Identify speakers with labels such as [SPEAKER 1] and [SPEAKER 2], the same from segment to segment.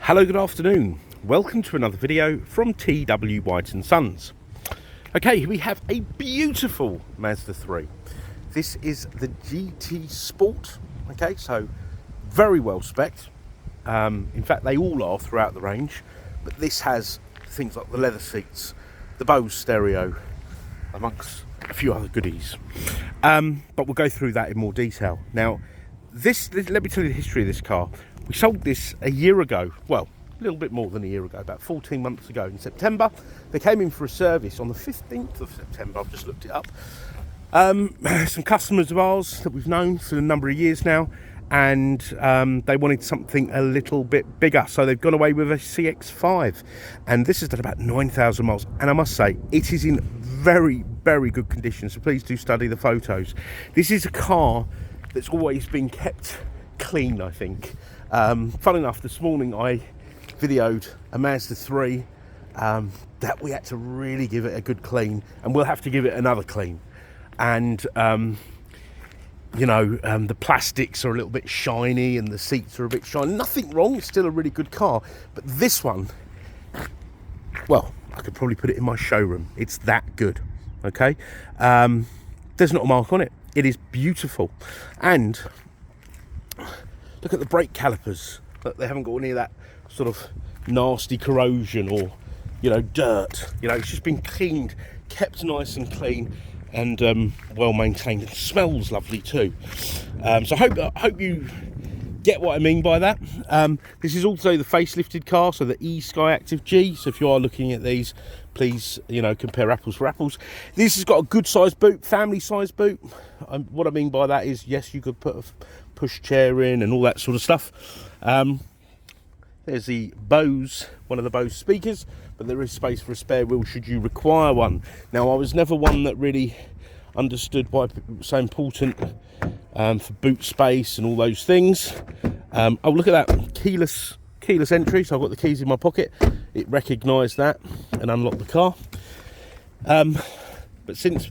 [SPEAKER 1] Hello, good afternoon. Welcome to another video from T.W White Sons. Okay, we have a beautiful Mazda 3. This is the GT Sport. Okay, so very well spec'd. In fact, they all are throughout the range, but this has things like the leather seats, the Bose stereo, amongst a few other goodies. But we'll go through that in more detail. Now, let me tell you the history of this car. We sold this a year ago, well, a little bit more than a year ago, about 14 months ago in September. They came in for a service on the 15th of September, I've just looked it up. Some customers of ours that we've known for a number of years now, and they wanted something a little bit bigger, so they've gone away with a CX-5, and this has done about 9,000 miles, and I must say, it is in very, very good condition, so please do study the photos. This is a car that's always been kept clean, I think. Fun enough, this morning I videoed a Mazda 3 that we had to really give it a good clean, and we'll have to give it another clean. And the plastics are a little bit shiny and the seats are a bit shiny. Nothing wrong, it's still a really good car, but this one, well, I could probably put it in my showroom. It's that good. Okay, there's not a mark on it. It is beautiful. And look at the brake calipers. Look, they haven't got any of that sort of nasty corrosion or, dirt. It's just been cleaned, kept nice and clean, and well maintained. It smells lovely too. So I hope you get what I mean by that. This is also the facelifted car, so the e-SKYACTIV-G. So if you are looking at these, please, compare apples for apples. This has got a good size boot, family size boot. What I mean by that is, yes, you could put a push chair in and all that sort of stuff. There's the Bose, one of the Bose speakers, but there is space for a spare wheel should you require one. Now, I was never one that really understood why it was so important for boot space and all those things. Oh, look at that, keyless entry. So I've got the keys in my pocket. It recognised that and unlocked the car. But since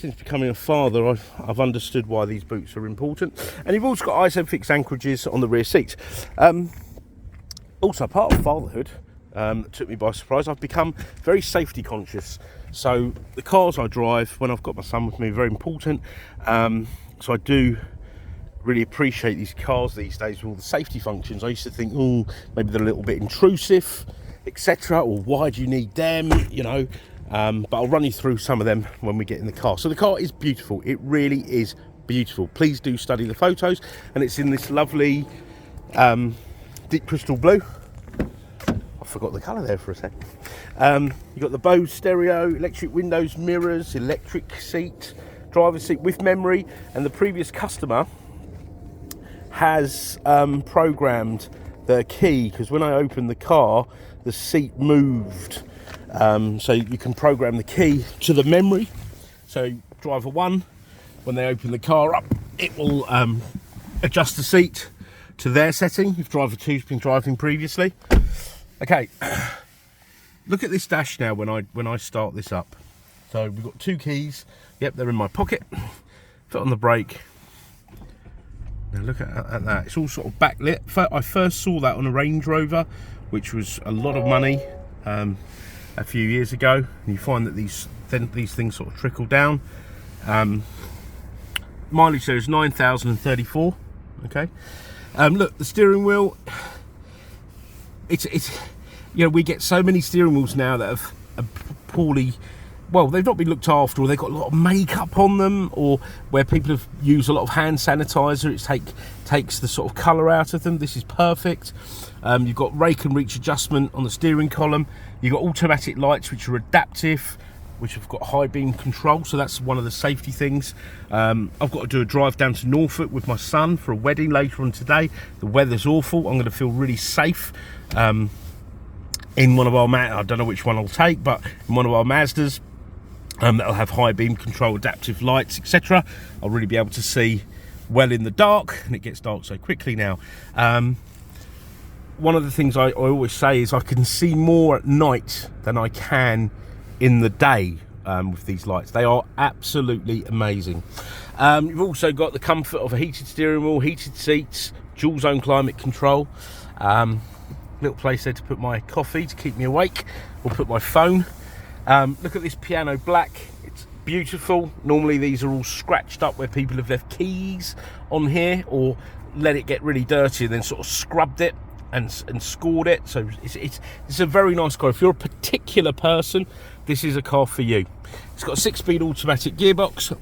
[SPEAKER 1] becoming a father, I've understood why these boots are important. And you've also got ISOFIX anchorages on the rear seats. Also, part of fatherhood that took me by surprise, I've become very safety conscious. So the cars I drive when I've got my son with me are very important. So I do really appreciate these cars these days with all the safety functions. I used to think, oh, maybe they're a little bit intrusive, etc., or why do you need them, but I'll run you through some of them when we get in the car. So the car is beautiful. It really is beautiful. Please do study the photos, and it's in this lovely deep crystal blue. I forgot the colour there for a second. You've got the Bose stereo, electric windows, mirrors, electric seat, driver's seat with memory, and the previous customer has programmed the key, because when I opened the car, the seat moved. So you can program the key to the memory. So driver 1, when they open the car up, it will adjust the seat to their setting if driver 2's been driving previously. Okay, look at this dash now when I start this up. So we've got 2 keys. Yep, they're in my pocket. Foot on the brake. Now look at that. It's all sort of backlit. I first saw that on a Range Rover, which was a lot of money a few years ago. And you find that these things sort of trickle down. Mileage there is 9,034. Okay. Look, the steering wheel. It's we get so many steering wheels now that have poorly. Well, they've not been looked after, or they've got a lot of makeup on them, or where people have used a lot of hand sanitizer. It takes the sort of colour out of them. This is perfect. You've got rake and reach adjustment on the steering column. You've got automatic lights, which are adaptive, which have got high beam control, so that's one of the safety things. I've got to do a drive down to Norfolk with my son for a wedding later on today. The weather's awful. I'm going to feel really safe in one of our I don't know which one I'll take, but in one of our Mazdas. That'll have high beam control, adaptive lights, etc. I'll really be able to see well in the dark, and it gets dark so quickly now. One of the things I always say is I can see more at night than I can in the day with these lights. They are absolutely amazing. You've also got the comfort of a heated steering wheel, heated seats, dual zone climate control. little place there to put my coffee to keep me awake, or put my phone. Look at this piano black. It's beautiful. Normally these are all scratched up where people have left keys on here, or let it get really dirty and then sort of scrubbed it and scored it. So it's a very nice car. If you're a particular person, this is a car for you. It's got a 6-speed automatic gearbox,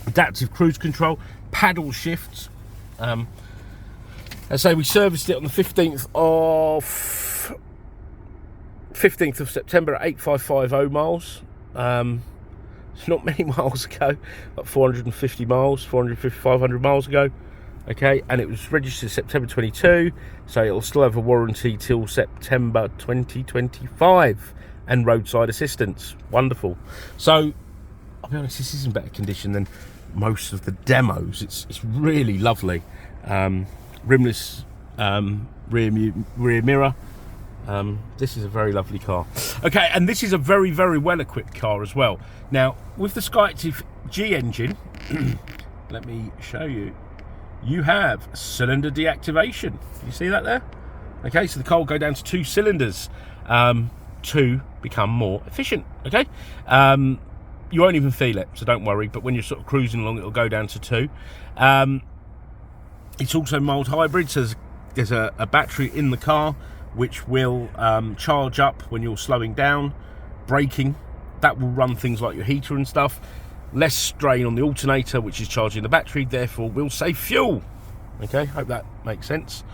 [SPEAKER 1] adaptive cruise control, paddle shifts. As I say, we serviced it on the 15th of September at 8550 miles. It's not many miles ago, like 450 miles, 500 miles ago. Okay, and it was registered September 22, so it'll still have a warranty till September 2025 and roadside assistance. Wonderful. So I'll be honest, this is in better condition than most of the demos. It's really lovely. Rimless rear mirror. This is a very lovely car. Okay, and this is a very, very well equipped car as well. Now, with the SKYACTIV-G engine, let me show you. You have cylinder deactivation. You see that there? Okay, so the car will go down to 2 cylinders to become more efficient. Okay, you won't even feel it, so don't worry. But when you're sort of cruising along, it'll go down to 2. It's also mild hybrid, so there's a battery in the car which will charge up when you're slowing down, braking. That will run things like your heater and stuff. Less strain on the alternator, which is charging the battery, therefore will save fuel. Okay, hope that makes sense.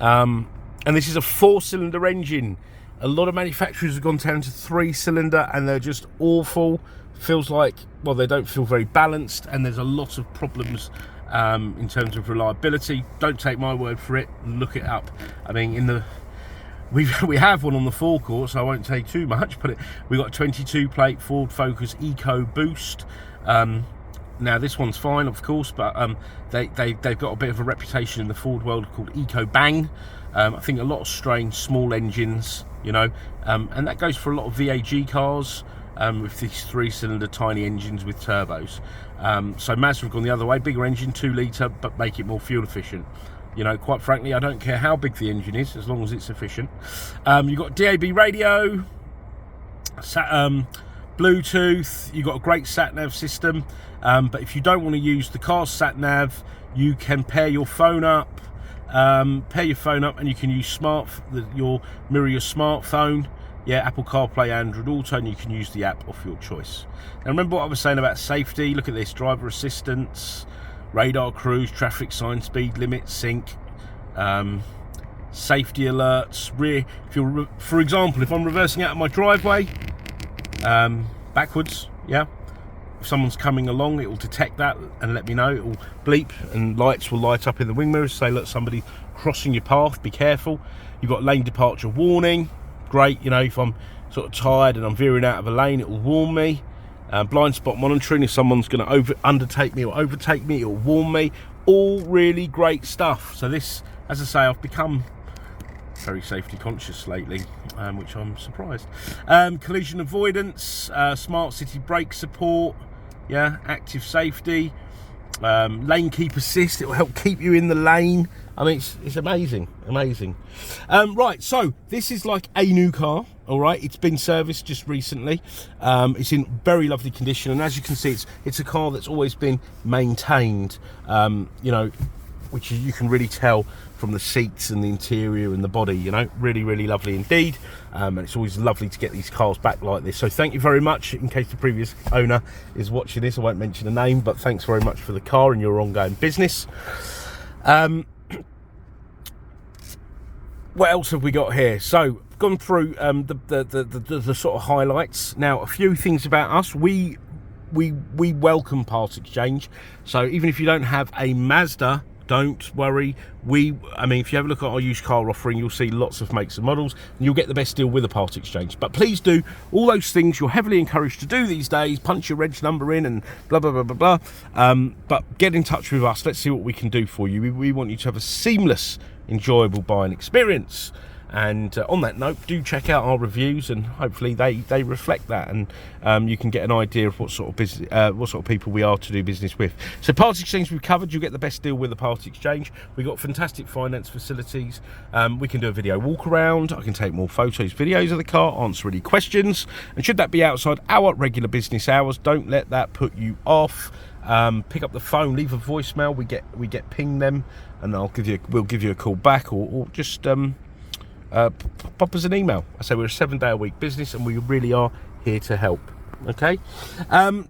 [SPEAKER 1] And this is a 4-cylinder engine. A lot of manufacturers have gone down to 3-cylinder and they're just awful. Feels like, well, they don't feel very balanced, and there's a lot of problems in terms of reliability. Don't take my word for it, look it up. I mean, we have one on the forecourt, so I won't say too much, but we got a 22 plate Ford Focus Eco Boost. Now this one's fine, of course, but they've got a bit of a reputation in the Ford world called Eco Bang. I think a lot of strange small engines, you know, and that goes for a lot of VAG cars with these 3-cylinder tiny engines with turbos. So Mazda have gone the other way, bigger engine, 2 litre, but make it more fuel efficient. You know, quite frankly, I don't care how big the engine is, as long as it's efficient. You've got DAB radio, Bluetooth, you've got a great sat-nav system. But if you don't want to use the car's sat-nav, you can pair your phone up. And you can use your smartphone. Yeah, Apple CarPlay, Android Auto, and you can use the app of your choice. Now, remember what I was saying about safety? Look at this, driver assistance, radar cruise, traffic sign, speed limit, sync, safety alerts, for example, if I'm reversing out of my driveway, backwards, yeah, if someone's coming along, it will detect that and let me know. It will bleep and lights will light up in the wing mirrors, say, look, somebody crossing your path, be careful. You've got lane departure warning, great, you know, if I'm sort of tired and I'm veering out of a lane, it will warn me. Blind spot monitoring, if someone's going to undertake me or overtake me, it'll warn me. All really great stuff. So this, as I say, I've become very safety conscious lately, which I'm surprised. Collision avoidance, smart city brake support, yeah, active safety, lane keep assist. It will help keep you in the lane. I mean, it's amazing. Right, so this is like a new car. All right, it's been serviced just recently. It's in very lovely condition, and as you can see, it's a car that's always been maintained. You know, which you can really tell from the seats and the interior and the body. You know, really lovely indeed. And it's always lovely to get these cars back like this. So thank you very much. In case the previous owner is watching this, I won't mention the name, but thanks very much for the car and your ongoing business. What else have we got here? So gone through the sort of highlights. Now, a few things about us. We welcome part exchange. So even if you don't have a Mazda, don't worry. I mean, if you have a look at our used car offering, you'll see lots of makes and models, and you'll get the best deal with a part exchange. But please do all those things you're heavily encouraged to do these days. Punch your reg number in and blah blah blah blah blah. But get in touch with us. Let's see what we can do for you. We want you to have a seamless, enjoyable buying experience. And on that note, do check out our reviews, and hopefully they reflect that, and you can get an idea of what sort of business, what sort of people we are to do business with. So part exchange we've covered. You get the best deal with the part exchange. We've got fantastic finance facilities. We can do a video walk around. I can take more photos, videos of the car, answer any questions, and should that be outside our regular business hours, don't let that put you off. Pick up the phone, leave a voicemail. We get pinged them, and we'll give you a call back, or just pop us an email. I say we're a 7-day-a-week business, and we really are here to help. Okay,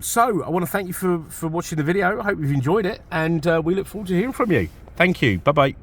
[SPEAKER 1] so I want to thank you for watching the video. I hope you've enjoyed it, and we look forward to hearing from you. Thank you. Bye bye.